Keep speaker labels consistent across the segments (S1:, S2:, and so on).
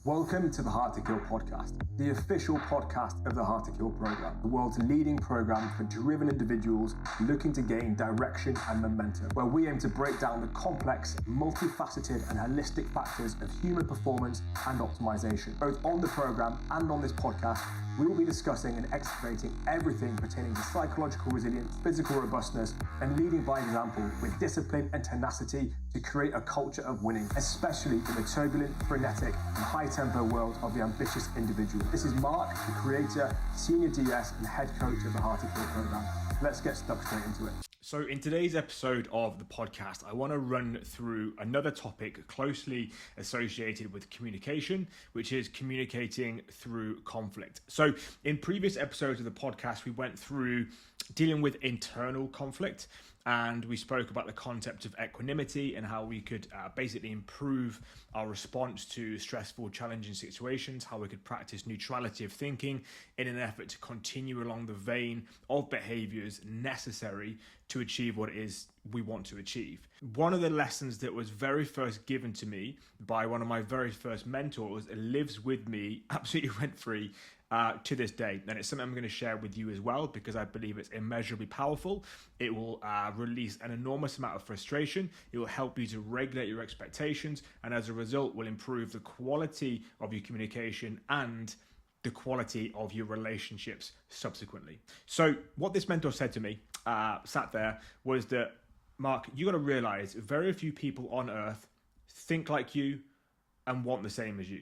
S1: Welcome to the Hard to Kill podcast, the official podcast of the Hard to Kill program, the world's leading program for driven individuals looking to gain direction and momentum, where we aim to break down the complex, multifaceted and holistic factors of human performance and optimization. Both on the program and on this podcast, we will be discussing and excavating everything pertaining to psychological resilience, physical robustness, and leading by example with discipline and tenacity to create a culture of winning, especially in the turbulent, frenetic, and high-tempo world of the ambitious individual. This is Marc, the creator, senior DS, and head coach of the Hard to Kill program. Let's get stuck straight into it.
S2: So in today's episode of the podcast, I want to run through another topic closely associated with communication, which is communicating through conflict. So in previous episodes of the podcast, we went through dealing with internal conflict, and we spoke about the concept of equanimity and how we could basically improve our response to stressful, challenging situations, how we could practice neutrality of thinking in an effort to continue along the vein of behaviours necessary to achieve what it is we want to achieve. One of the lessons that was very first given to me by one of my very first mentors lives with me absolutely rent-free to this day, and it's something I'm going to share with you as well because I believe it's immeasurably powerful. It will release an enormous amount of frustration. It will help you to regulate your expectations, and as a result will improve the quality of your communication and the quality of your relationships subsequently. So what this mentor said to me, sat there, was that, Marc, you got to realize very few people on earth think like you and want the same as you.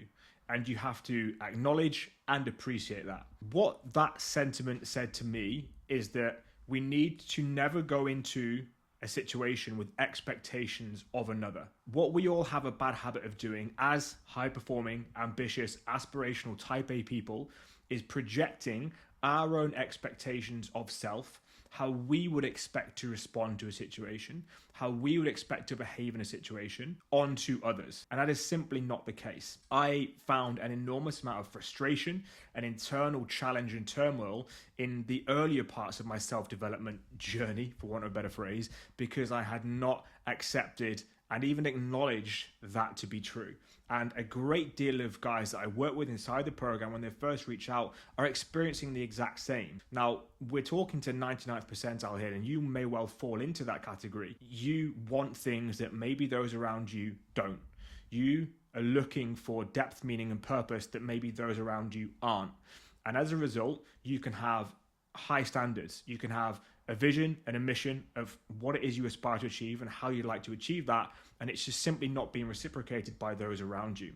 S2: And you have to acknowledge and appreciate that. What that sentiment said to me is that we need to never go into a situation with expectations of another. What we all have a bad habit of doing as high-performing, ambitious, aspirational type A people is projecting our own expectations of self, how we would expect to respond to a situation, how we would expect to behave in a situation, onto others. And that is simply not the case. I found an enormous amount of frustration, an internal challenge and turmoil in the earlier parts of my self-development journey, for want of a better phrase, because I had not accepted and even acknowledge that to be true. And a great deal of guys that I work with inside the program, when they first reach out, are experiencing the exact same. Now, we're talking to 99th percentile here, and you may well fall into that category. You want things that maybe those around you don't. You are looking for depth, meaning, and purpose that maybe those around you aren't. And as a result, you can have high standards. You can have a vision and a mission of what it is you aspire to achieve and how you'd like to achieve that, and it's just simply not being reciprocated by those around you.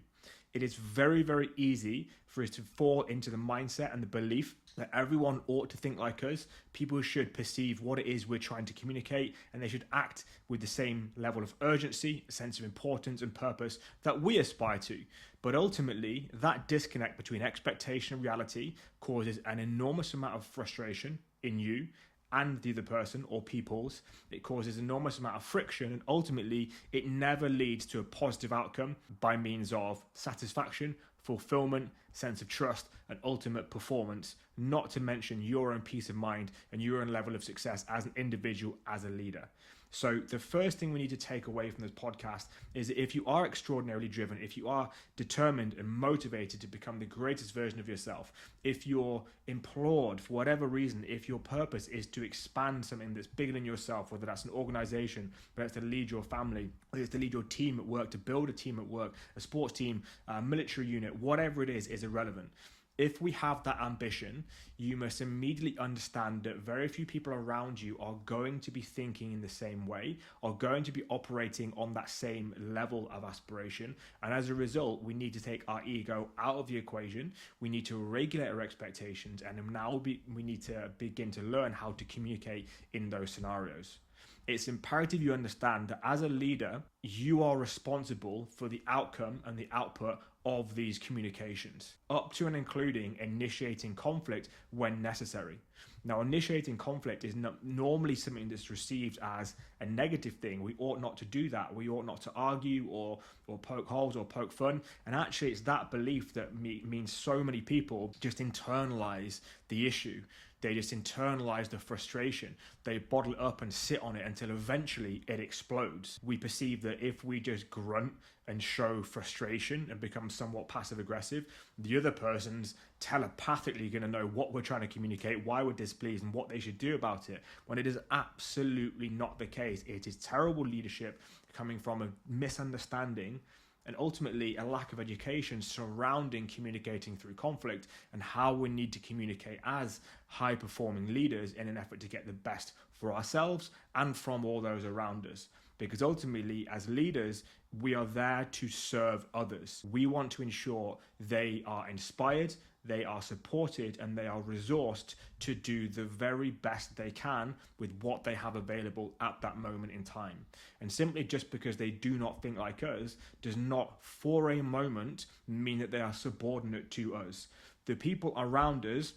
S2: It is very, very easy for us to fall into the mindset and the belief that everyone ought to think like us. People should perceive what it is we're trying to communicate, and they should act with the same level of urgency, a sense of importance and purpose that we aspire to. But ultimately, that disconnect between expectation and reality causes an enormous amount of frustration in you and the other person or peoples. It causes an enormous amount of friction, and ultimately it never leads to a positive outcome by means of satisfaction, fulfillment, sense of trust, and ultimate performance, not to mention your own peace of mind and your own level of success as an individual, as a leader. So the first thing we need to take away from this podcast is that if you are extraordinarily driven, if you are determined and motivated to become the greatest version of yourself, if you're implored for whatever reason, if your purpose is to expand something that's bigger than yourself, whether that's an organization, whether it's to lead your family, whether it's to lead your team at work, to build a team at work, a sports team, a military unit, whatever it is irrelevant. If we have that ambition, you must immediately understand that very few people around you are going to be thinking in the same way, are going to be operating on that same level of aspiration. And as a result, we need to take our ego out of the equation. We need to regulate our expectations. And now we need to begin to learn how to communicate in those scenarios. It's imperative you understand that as a leader, you are responsible for the outcome and the output of these communications, up to and including initiating conflict when necessary. Now, initiating conflict is not normally something that's received as a negative thing. We ought not to do that. We ought not to argue or poke holes or poke fun. And actually, it's that belief that means so many people just internalize the issue. They just internalize the frustration. They bottle it up and sit on it until eventually it explodes. We perceive that if we just grunt and show frustration and become somewhat passive aggressive, the other person's telepathically going to know what we're trying to communicate, why we're displeased, and what they should do about it, when it is absolutely not the case. It is terrible leadership coming from a misunderstanding and ultimately a lack of education surrounding communicating through conflict and how we need to communicate as high-performing leaders in an effort to get the best for ourselves and from all those around us. Because ultimately, as leaders, we are there to serve others. We want to ensure they are inspired, they are supported, and they are resourced to do the very best they can with what they have available at that moment in time. And simply just because they do not think like us does not for a moment mean that they are subordinate to us. The people around us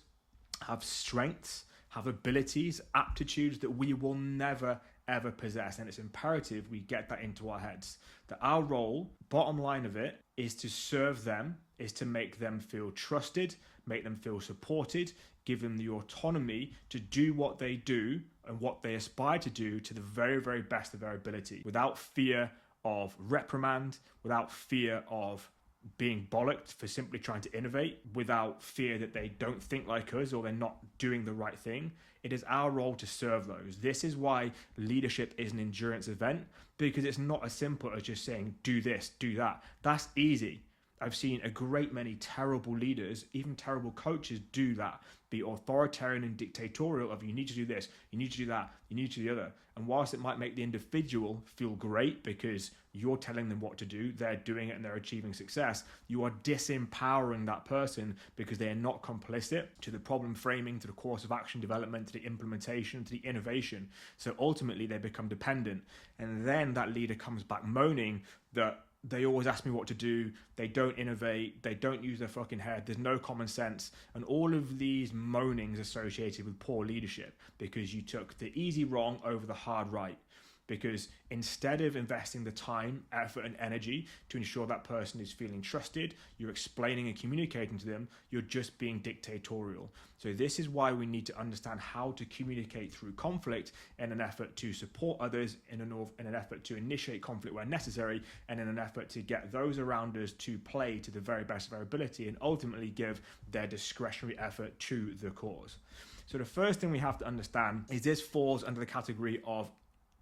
S2: have strengths, have abilities, aptitudes that we will never ever possess, and it's imperative we get that into our heads, that our role, bottom line of it, is to serve them, is to make them feel trusted, make them feel supported, give them the autonomy to do what they do and what they aspire to do to the very, very best of their ability, without fear of reprimand, without fear of being bollocked for simply trying to innovate, without fear that they don't think like us or they're not doing the right thing. It is our role to serve those. This is why leadership is an endurance event, because it's not as simple as just saying, do this, do that. That's easy. I've seen a great many terrible leaders, even terrible coaches, do that. Be authoritarian and dictatorial of, you need to do this, you need to do that, you need to do the other. And whilst it might make the individual feel great because you're telling them what to do, they're doing it and they're achieving success, you are disempowering that person because they are not complicit to the problem framing, to the course of action development, to the implementation, to the innovation. So ultimately they become dependent. And then that leader comes back moaning that they always ask me what to do, they don't innovate, they don't use their fucking head, there's no common sense, and all of these moanings associated with poor leadership because you took the easy wrong over the hard right. Because instead of investing the time, effort, and energy to ensure that person is feeling trusted, you're explaining and communicating to them, you're just being dictatorial. So this is why we need to understand how to communicate through conflict in an effort to support others, in an effort to initiate conflict where necessary, and in an effort to get those around us to play to the very best of their ability and ultimately give their discretionary effort to the cause. So the first thing we have to understand is this falls under the category of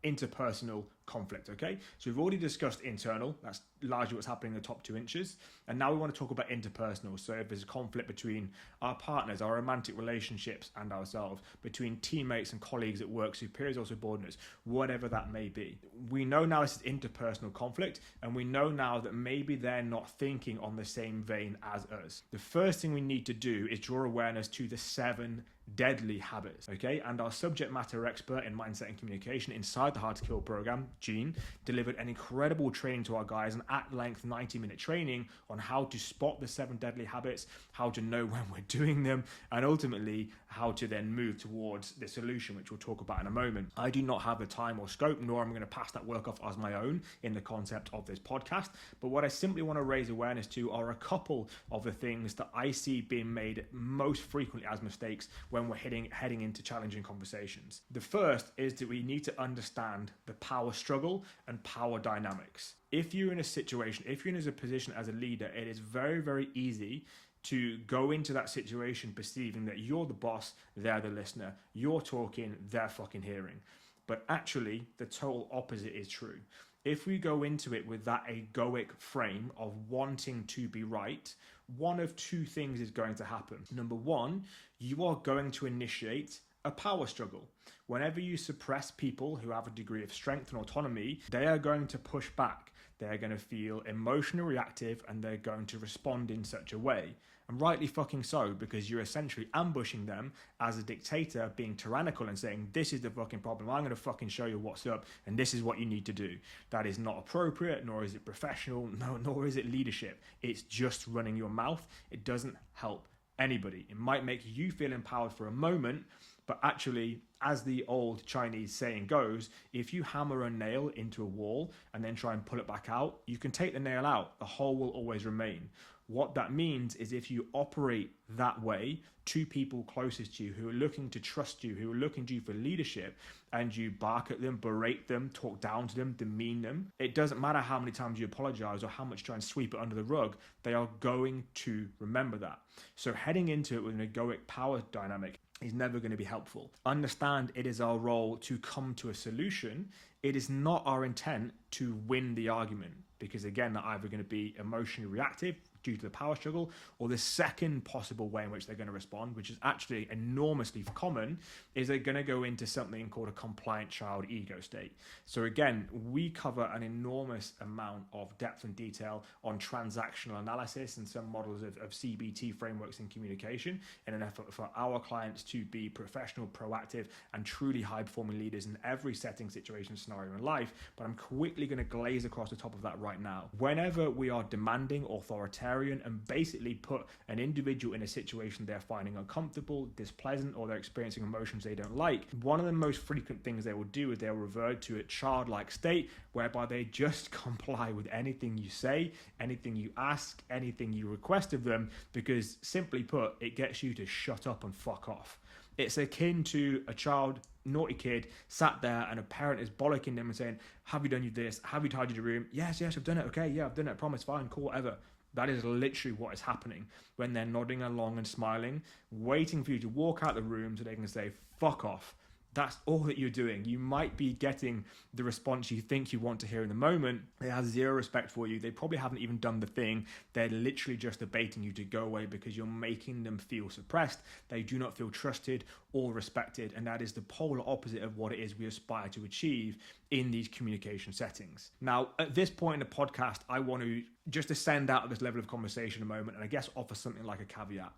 S2: interpersonal conflict, okay? So we've already discussed internal, that's largely what's happening in the top 2 inches. And now we want to talk about interpersonal. So if there's a conflict between our partners, our romantic relationships and ourselves, between teammates and colleagues at work, superiors or subordinates, whatever that may be. We know now this is interpersonal conflict, and we know now that maybe they're not thinking on the same vein as us. The first thing we need to do is draw awareness to the 7 deadly habits, okay? And our subject matter expert in mindset and communication inside the Hard to Kill program, Gene, delivered an incredible training to our guys, an at-length 90-minute training on how to spot the 7 deadly habits, how to know when we're doing them, and ultimately how to then move towards the solution, which we'll talk about in a moment. I do not have the time or scope, nor am I going to pass that work off as my own in the concept of this podcast, but what I simply want to raise awareness to are a couple of the things that I see being made most frequently as mistakes when we're heading into challenging conversations. The first is that we need to understand the power struggle and power dynamics. If you're in a situation, if you're in a position as a leader, it is very, very easy to go into that situation perceiving that you're the boss, they're the listener, you're talking, they're fucking hearing. But actually, the total opposite is true. If we go into it with that egoic frame of wanting to be right, one of 2 things is going to happen. Number 1, you are going to initiate a power struggle. Whenever you suppress people who have a degree of strength and autonomy, they are going to push back. They're going to feel emotionally reactive and they're going to respond in such a way. And rightly fucking so, because you're essentially ambushing them as a dictator, being tyrannical and saying, this is the fucking problem, I'm going to fucking show you what's up, and this is what you need to do. That is not appropriate, nor is it professional, nor is it leadership. It's just running your mouth. It doesn't help anybody. It might make you feel empowered for a moment, but actually, as the old Chinese saying goes, if you hammer a nail into a wall and then try and pull it back out, you can take the nail out, the hole will always remain. What that means is if you operate that way to people closest to you who are looking to trust you, who are looking to you for leadership, and you bark at them, berate them, talk down to them, demean them, it doesn't matter how many times you apologize or how much you try and sweep it under the rug, they are going to remember that. So heading into it with an egoic power dynamic is never going to be helpful. Understand it is our role to come to a solution. It is not our intent to win the argument, because again, they're either going to be emotionally reactive due to the power struggle, or the second possible way in which they're going to respond, which is actually enormously common, is they're going to go into something called a compliant child ego state. So again, we cover an enormous amount of depth and detail on transactional analysis and some models of CBT frameworks in communication in an effort for our clients to be professional, proactive, and truly high-performing leaders in every setting, situation, scenario in life. But I'm quickly going to glaze across the top of that right now. Whenever we are demanding, authoritarian, and basically put an individual in a situation they're finding uncomfortable, displeasant, or they're experiencing emotions they don't like, one of the most frequent things they will do is they'll revert to a childlike state whereby they just comply with anything you say, anything you ask, anything you request of them, because simply put, it gets you to shut up and fuck off. It's akin to a child, naughty kid, sat there and a parent is bollocking them and saying, have you done this? Have you tidied your room? Yes, I've done it. Okay, yeah, I've done it. I promise, fine, cool, whatever. That is literally what is happening when they're nodding along and smiling, waiting for you to walk out the room so they can say, fuck off. That's all that you're doing. You might be getting the response you think you want to hear in the moment. They have zero respect for you. They probably haven't even done the thing. They're literally just debating you to go away because you're making them feel suppressed. They do not feel trusted or respected. And that is the polar opposite of what it is we aspire to achieve in these communication settings. Now, at this point in the podcast, I want to just ascend out of this level of conversation a moment and I guess offer something like a caveat.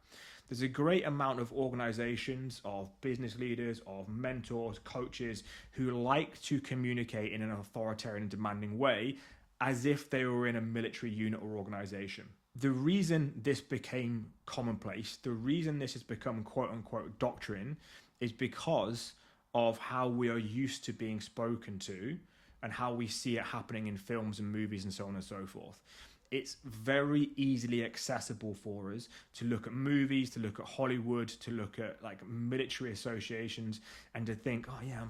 S2: There's a great amount of organizations, of business leaders, of mentors, coaches who like to communicate in an authoritarian and demanding way as if they were in a military unit or organization. The reason this became commonplace, the reason this has become quote unquote doctrine, is because of how we are used to being spoken to and how we see it happening in films and movies and so on and so forth. It's very easily accessible for us to look at movies, to look at Hollywood, to look at like military associations and to think, oh yeah,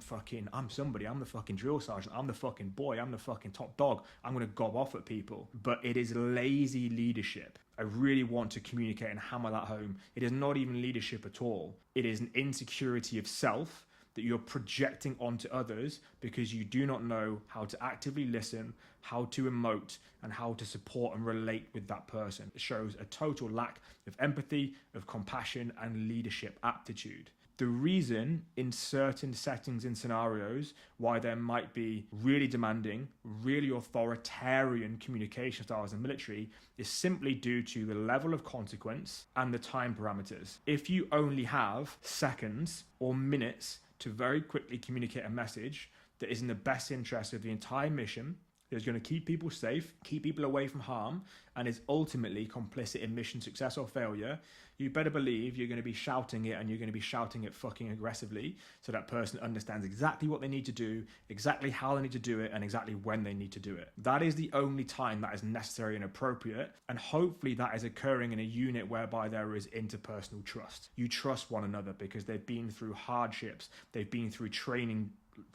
S2: I'm somebody, I'm the fucking drill sergeant, I'm the fucking boy, I'm the fucking top dog, I'm going to gob off at people. But it is lazy leadership. I really want to communicate and hammer that home. It is not even leadership at all. It is an insecurity of self that you're projecting onto others because you do not know how to actively listen, how to emote, and how to support and relate with that person. It shows a total lack of empathy, of compassion, and leadership aptitude. The reason in certain settings and scenarios why there might be really demanding, really authoritarian communication styles in the military is simply due to the level of consequence and the time parameters. If you only have seconds or minutes to very quickly communicate a message that is in the best interest of the entire mission, that is going to keep people safe, keep people away from harm, and is ultimately complicit in mission success or failure, you better believe you're going to be shouting it, and you're going to be shouting it fucking aggressively so that person understands exactly what they need to do, exactly how they need to do it, and exactly when they need to do it. That is the only time that is necessary and appropriate, and hopefully that is occurring in a unit whereby there is interpersonal trust. You trust one another because they've been through hardships, they've been through training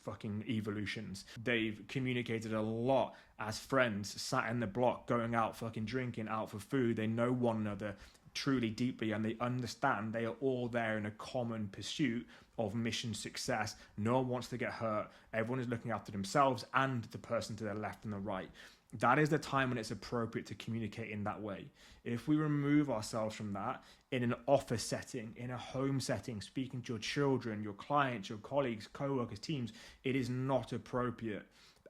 S2: fucking evolutions. They've communicated a lot as friends, sat in the block, going out fucking drinking, out for food. They know one another truly deeply and they understand they are all there in a common pursuit of mission success. No one wants to get hurt. Everyone is looking after themselves and the person to their left and the right. That is the time when it's appropriate to communicate in that way. If we remove ourselves from that in an office setting, in a home setting, speaking to your children, your clients, your colleagues, co-workers, teams, it is not appropriate.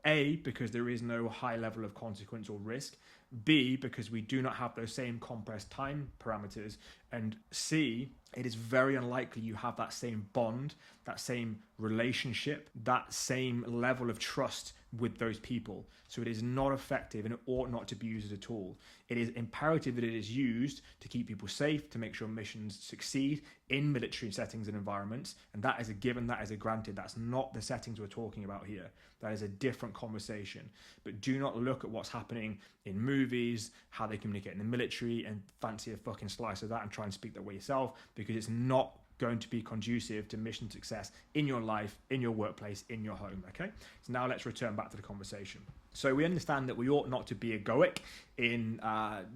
S2: A, because there is no high level of consequence or risk. B, because we do not have those same compressed time parameters. And C, it is very unlikely you have that same bond, that same relationship, that same level of trust with those people. So it is not effective, and it ought not to be used as a tool. It is imperative that it is used to keep people safe, to make sure missions succeed in military settings and environments. And that is a given, that is a granted. That's not the settings we're talking about here. That is a different conversation. But do not look at what's happening in movies, how they communicate in the military, and fancy a fucking slice of that and try and speak that way yourself, because it's not going to be conducive to mission success in your life, in your workplace, in your home. Okay, so now let's return back to the conversation. So we understand that we ought not to be egoic in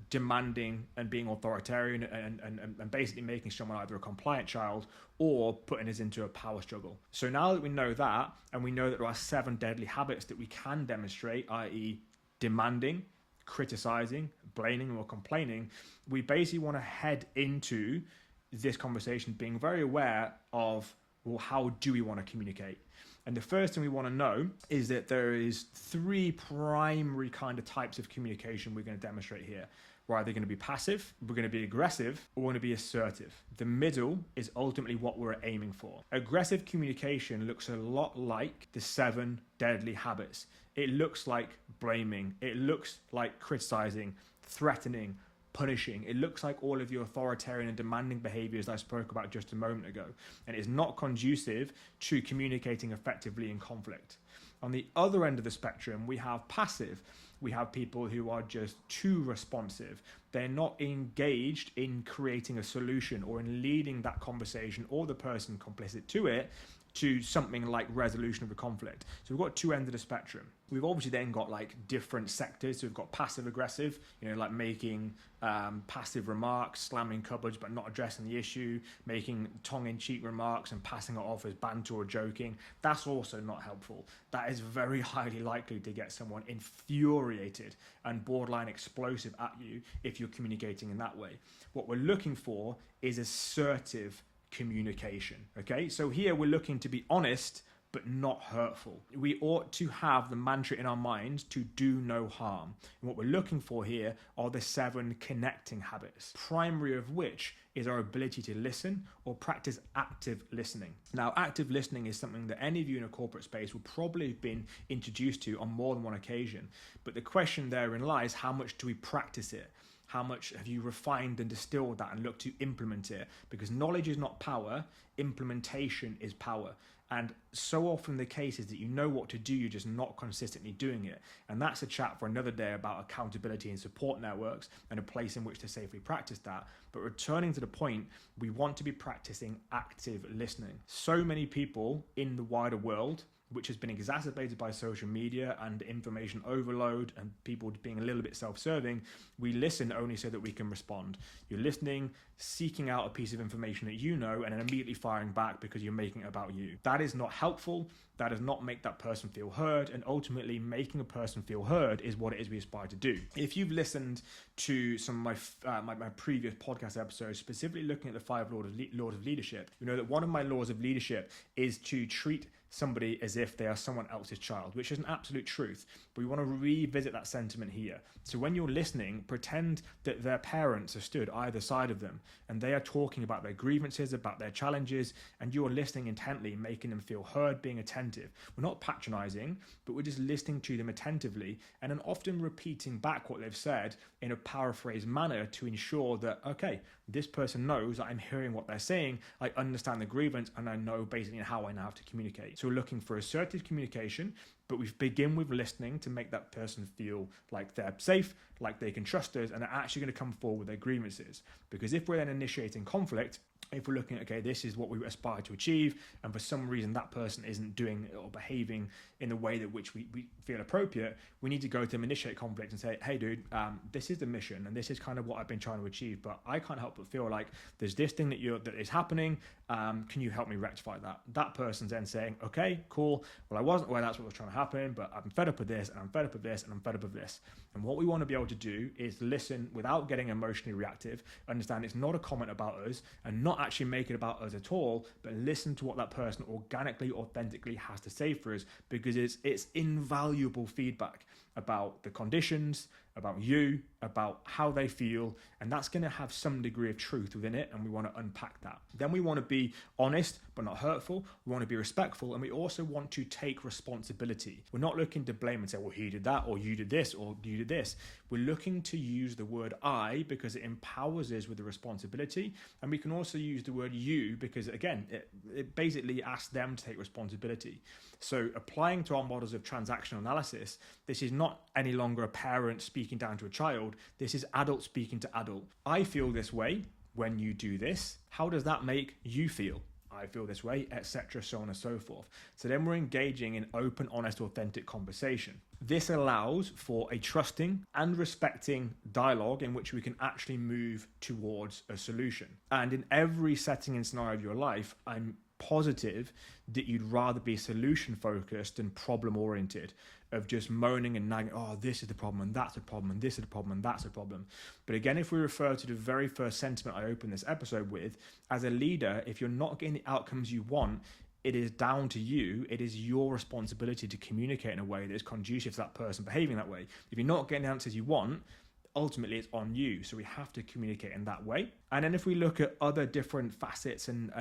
S2: demanding and being authoritarian and basically making someone either a compliant child or putting us into a power struggle. So now that we know that, and we know that there are 7 deadly habits that we can demonstrate, i.e. demanding, criticizing, blaming or complaining, we basically want to head into this conversation being very aware of, well, how do we want to communicate? And the first thing we want to know is that there is 3 primary kind of types of communication we're going to demonstrate here. We're either going to be passive, we're going to be aggressive, or we're going to be assertive. The middle is ultimately what we're aiming for. Aggressive communication looks a lot like the 7 deadly habits. It looks like blaming. It looks like criticizing, threatening, punishing. It looks like all of your authoritarian and demanding behaviors that I spoke about just a moment ago, and it is not conducive to communicating effectively in conflict. On the other end of the spectrum, we have passive. We have people who are just too responsive. They're not engaged in creating a solution or in leading that conversation or the person complicit to it to something like resolution of a conflict. So we've got 2 ends of the spectrum. We've obviously then got like different sectors. So we've got passive aggressive, like making passive remarks, slamming cupboards but not addressing the issue, making tongue-in-cheek remarks and passing it off as banter or joking. That's also not helpful. That is very highly likely to get someone infuriated and borderline explosive at you if you're communicating in that way. What we're looking for is assertive communication. Okay, so here we're looking to be honest but not hurtful. We ought to have the mantra in our minds to do no harm. And what we're looking for here are the 7 connecting habits, primary of which is our ability to listen or practice active listening. Now, active listening is something that any of you in a corporate space will probably have been introduced to on more than one occasion. But the question therein lies, how much do we practice it? How much have you refined and distilled that and looked to implement it? Because knowledge is not power, implementation is power. And so often the case is that you know what to do, you're just not consistently doing it. And that's a chat for another day about accountability and support networks and a place in which to safely practice that. But returning to the point, we want to be practicing active listening. So many people in the wider world, which has been exacerbated by social media and information overload and people being a little bit self-serving, we listen only so that we can respond. You're listening, seeking out a piece of information that you know, and then immediately firing back because you're making it about you. That is not helpful. That does not make that person feel heard, and ultimately making a person feel heard is what it is we aspire to do. If you've listened to some of my previous podcast episodes, specifically looking at the 5 laws of leadership, you know that one of my laws of leadership is to treat somebody as if they are someone else's child, which is an absolute truth. But we want to revisit that sentiment here. So when you're listening, pretend that their parents are stood either side of them and they are talking about their grievances, about their challenges, and you're listening intently, making them feel heard, being attentive. We're not patronizing, but we're just listening to them attentively and then often repeating back what they've said in a paraphrased manner to ensure that, okay, this person knows that I'm hearing what they're saying, I understand the grievance, and I know basically how I now have to communicate. So we're looking for assertive communication, but we begin with listening to make that person feel like they're safe, like they can trust us, and they're actually going to come forward with their grievances. Because if we're then initiating conflict, if we're looking at, okay, this is what we aspire to achieve, and for some reason that person isn't doing or behaving in the way that which we feel appropriate, we need to go to them, initiate conflict and say, hey dude, this is the mission and this is kind of what I've been trying to achieve, but I can't help but feel like there's this thing that is happening. Can you help me rectify that? That person's then saying, okay, cool. Well, I wasn't aware that's what was trying to happen, but I'm fed up with this and I'm fed up with this and I'm fed up with this. And what we want to be able to do is listen without getting emotionally reactive, understand it's not a comment about us and not actually make it about us at all, but listen to what that person organically, authentically has to say for us, because it's invaluable feedback about the conditions, about you, about how they feel, and that's going to have some degree of truth within it, and we want to unpack that. Then we want to be honest but not hurtful. We want to be respectful, and we also want to take responsibility. We're not looking to blame and say, well, he did that, or you did this, or you did this. We're looking to use the word I because it empowers us with the responsibility, and we can also use the word you because, again, it basically asks them to take responsibility. So applying to our models of transactional analysis, this is not any longer a parent speaking down to a child. This is adult speaking to adult. I feel this way when you do this. How does that make you feel? I feel this way, etc., so on and so forth. So then we're engaging in open, honest, authentic conversation. This allows for a trusting and respecting dialogue in which we can actually move towards a solution. And in every setting and scenario of your life, I'm positive that you'd rather be solution focused and problem oriented, of just moaning and nagging, oh, this is the problem and that's a problem and this is the problem and that's a problem. But again, if we refer to the very first sentiment I opened this episode with, as a leader, if you're not getting the outcomes you want, it is down to you. It is your responsibility to communicate in a way that is conducive to that person behaving that way. If you're not getting the answers you want, ultimately it's on you. So we have to communicate in that way. And then if we look at other different facets and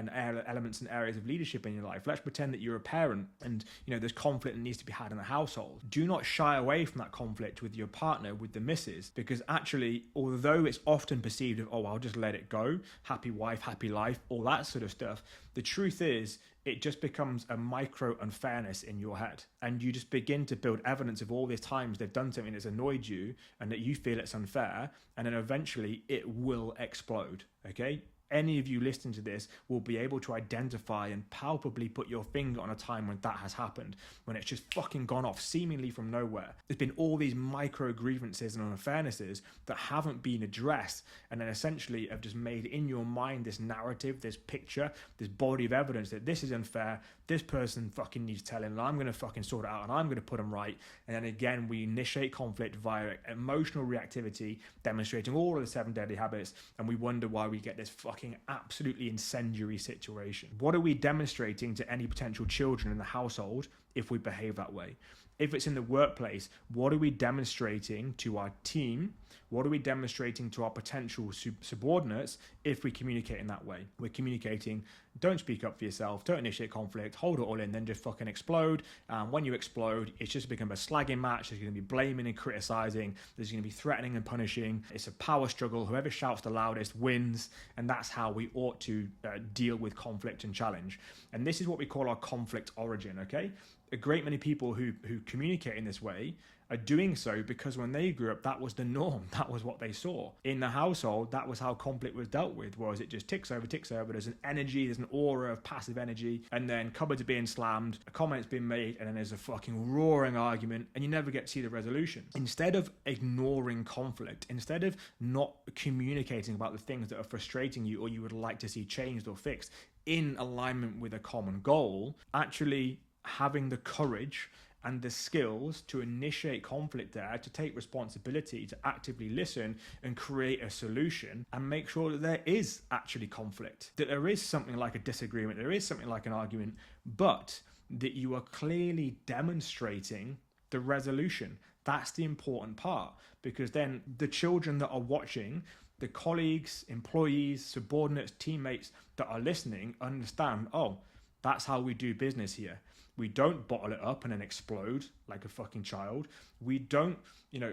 S2: elements and areas of leadership in your life, let's pretend that you're a parent and there's conflict that needs to be had in the household. Do not shy away from that conflict with your partner, with the missus, because actually, although it's often perceived of, oh, I'll just let it go, happy wife, happy life, all that sort of stuff, the truth is it just becomes a micro unfairness in your head. And you just begin to build evidence of all these times they've done something that's annoyed you and that you feel it's unfair. And then eventually it will explode. Okay? Any of you listening to this will be able to identify and palpably put your finger on a time when that has happened, when it's just fucking gone off seemingly from nowhere. There's been all these micro grievances and unfairnesses that haven't been addressed, and then essentially have just made in your mind this narrative, this picture, this body of evidence that this is unfair, this person fucking needs telling, and I'm going to fucking sort it out and I'm going to put them right. And then again, we initiate conflict via emotional reactivity, demonstrating all of the 7 deadly habits, and we wonder why we get this fucking absolutely incendiary situation. What are we demonstrating to any potential children in the household if we behave that way? If it's in the workplace, what are we demonstrating to our team? What are we demonstrating to our potential subordinates if we communicate in that way? We're communicating, don't speak up for yourself, don't initiate conflict, hold it all in, then just fucking explode. When you explode, it's just become a slagging match. There's going to be blaming and criticizing. There's going to be threatening and punishing. It's a power struggle. Whoever shouts the loudest wins. And that's how we ought to deal with conflict and challenge. And this is what we call our conflict origin, okay? A great many people who communicate in this way are doing so because when they grew up, that was the norm. That was what they saw. In the household, that was how conflict was dealt with, whereas it just ticks over. There's an energy, there's an aura of passive energy, and then cupboards are being slammed, a comment's being made, and then there's a fucking roaring argument, and you never get to see the resolution. Instead of ignoring conflict, instead of not communicating about the things that are frustrating you or you would like to see changed or fixed in alignment with a common goal, actually having the courage and the skills to initiate conflict there, to take responsibility, to actively listen and create a solution and make sure that there is actually conflict, that there is something like a disagreement, there is something like an argument, but that you are clearly demonstrating the resolution. That's the important part, because then the children that are watching, the colleagues, employees, subordinates, teammates that are listening understand, oh, that's how we do business here. We don't bottle it up and then explode like a fucking child. We don't,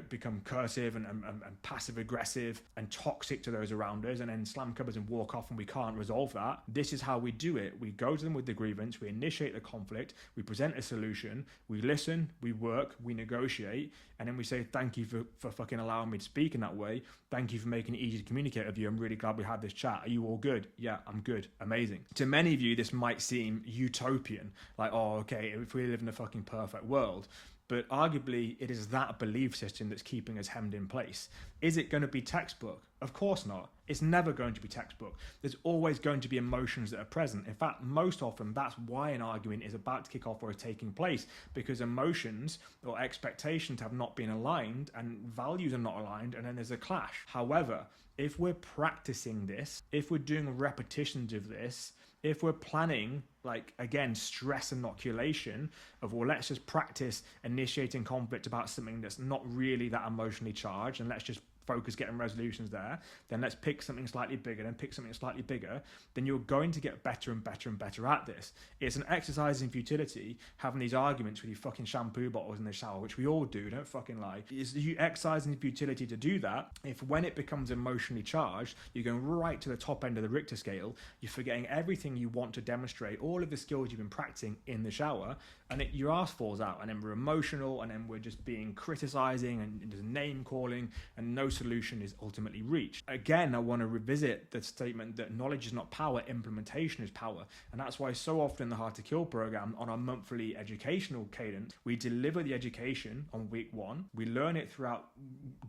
S2: become cursive and passive aggressive and toxic to those around us and then slam cupboards and walk off and we can't resolve that. This is how we do it. We go to them with the grievance, we initiate the conflict, we present a solution, we listen, we work, we negotiate, and then we say, thank you for fucking allowing me to speak in that way. Thank you for making it easy to communicate with you. I'm really glad we had this chat. Are you all good? Yeah, I'm good. Amazing. To many of you, this might seem utopian. Like, oh, okay, if we live in a fucking perfect world. But arguably, it is that belief system that's keeping us hemmed in place. Is it going to be textbook? Of course not. It's never going to be textbook. There's always going to be emotions that are present. In fact, most often, that's why an argument is about to kick off or is taking place, because emotions or expectations have not been aligned and values are not aligned, and then there's a clash. However, if we're practicing this, if we're doing repetitions of this, If we're planning, like, again, stress inoculation of, well, let's just practice initiating conflict about something that's not really that emotionally charged, and let's just focus getting resolutions there, then let's pick something slightly bigger, then pick something slightly bigger, then you're going to get better and better and better at this. It's an exercise in futility, having these arguments with your fucking shampoo bottles in the shower, which we all do, don't fucking lie. It's you exercising futility to do that. If when it becomes emotionally charged, you're going right to the top end of the Richter scale, you're forgetting everything you want to demonstrate, all of the skills you've been practicing in the shower, and your ass falls out, and then we're emotional, and then we're just being criticizing and there's name calling, and no solution is ultimately reached. Again, I want to revisit the statement that knowledge is not power, implementation is power. And that's why so often in the Hard to Kill program, on our monthly educational cadence, we deliver the education on week 1, we learn it throughout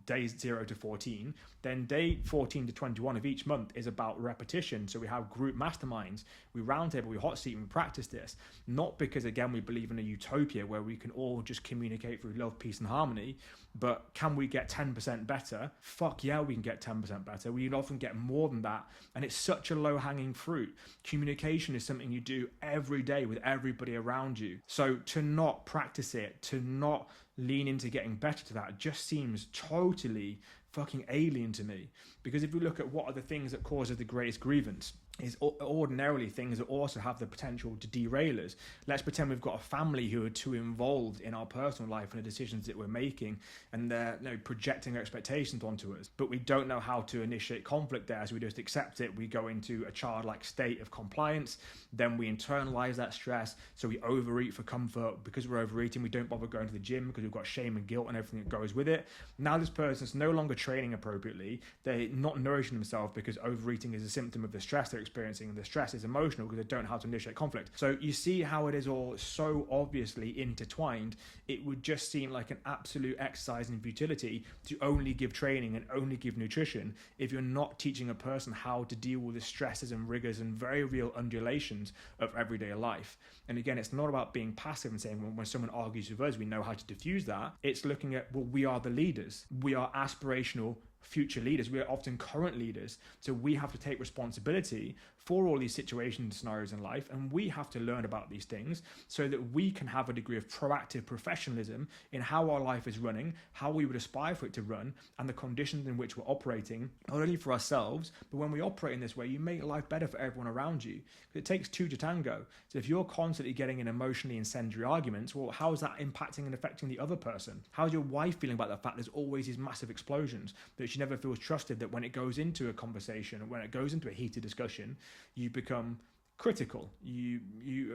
S2: days 0 to 14, then day 14 to 21 of each month is about repetition. So we have group masterminds, we roundtable, we hot seat, and we practice this, not because, again, we believe in a utopia where we can all just communicate through love, peace and harmony, but can we get 10% better? Fuck yeah, we can get 10% better. We can often get more than that, and it's such a low-hanging fruit. Communication is something you do every day with everybody around you. So to not practice it, to not lean into getting better to that, just seems totally fucking alien to me. Because if we look at what are the things that causes the greatest grievance, is ordinarily things that also have the potential to derail us. Let's pretend we've got a family who are too involved in our personal life and the decisions that we're making, and they're projecting their expectations onto us, but we don't know how to initiate conflict there, so we just accept it. We go into a childlike state of compliance, then we internalize that stress, so we overeat for comfort. Because we're overeating, we don't bother going to the gym because we've got shame and guilt and everything that goes with it. Now this person's no longer training appropriately, they're not nourishing themselves because overeating is a symptom of the stress they're experiencing, and the stress is emotional because they don't know how to initiate conflict. So you see how it is all so obviously intertwined. It would just seem like an absolute exercise in futility to only give training and only give nutrition if you're not teaching a person how to deal with the stresses and rigors and very real undulations of everyday life. And again, it's not about being passive and saying when someone argues with us, we know how to diffuse that. It's looking at, well, we are the leaders. We are aspirational future leaders. We are often current leaders. So we have to take responsibility for all these situations and scenarios in life, and we have to learn about these things so that we can have a degree of proactive professionalism in how our life is running, how we would aspire for it to run, and the conditions in which we're operating, not only for ourselves, but when we operate in this way, you make life better for everyone around you. It takes two to tango. So if you're constantly getting in emotionally incendiary arguments, well, how is that impacting and affecting the other person? How's your wife feeling about the fact there's always these massive explosions, that she never feels trusted, that when it goes into a conversation, when it goes into a heated discussion, you become critical, you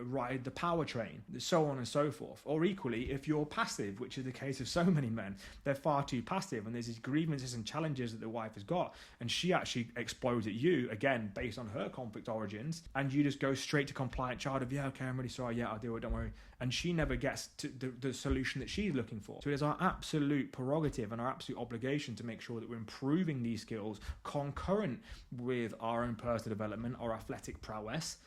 S2: ride the power train, so on and so forth. Or equally, if you're passive, which is the case of so many men, they're far too passive, and there's these grievances and challenges that the wife has got, and she actually explodes at you, again, based on her conflict origins, and you just go straight to compliant child of, yeah, okay, I'm really sorry, yeah, I'll deal with it, don't worry. And she never gets to the solution that she's looking for. So it is our absolute prerogative and our absolute obligation to make sure that we're improving these skills concurrent with our own personal development, our athletic prowess,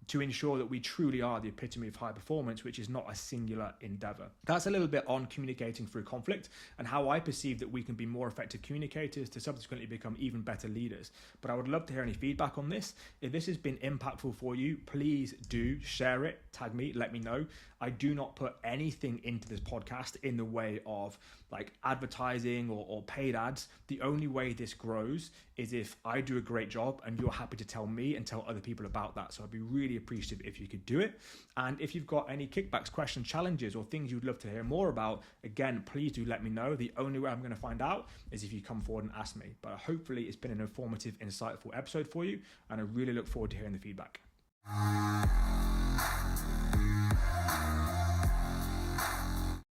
S2: to ensure that we truly are the epitome of high performance, which is not a singular endeavor. That's a little bit on communicating through conflict and how I perceive that we can be more effective communicators to subsequently become even better leaders. But I would love to hear any feedback on this. If this has been impactful for you, please do share it, tag me, let me know. I do not put anything into this podcast in the way of like advertising or paid ads. The only way this grows is if I do a great job and you're happy to tell me and tell other people about that. So I'd be really appreciative if you could do it. And if you've got any kickbacks, questions, challenges, or things you'd love to hear more about, again, please do let me know. The only way I'm going to find out is if you come forward and ask me. But hopefully it's been an informative, insightful episode for you, and I really look forward to hearing the feedback.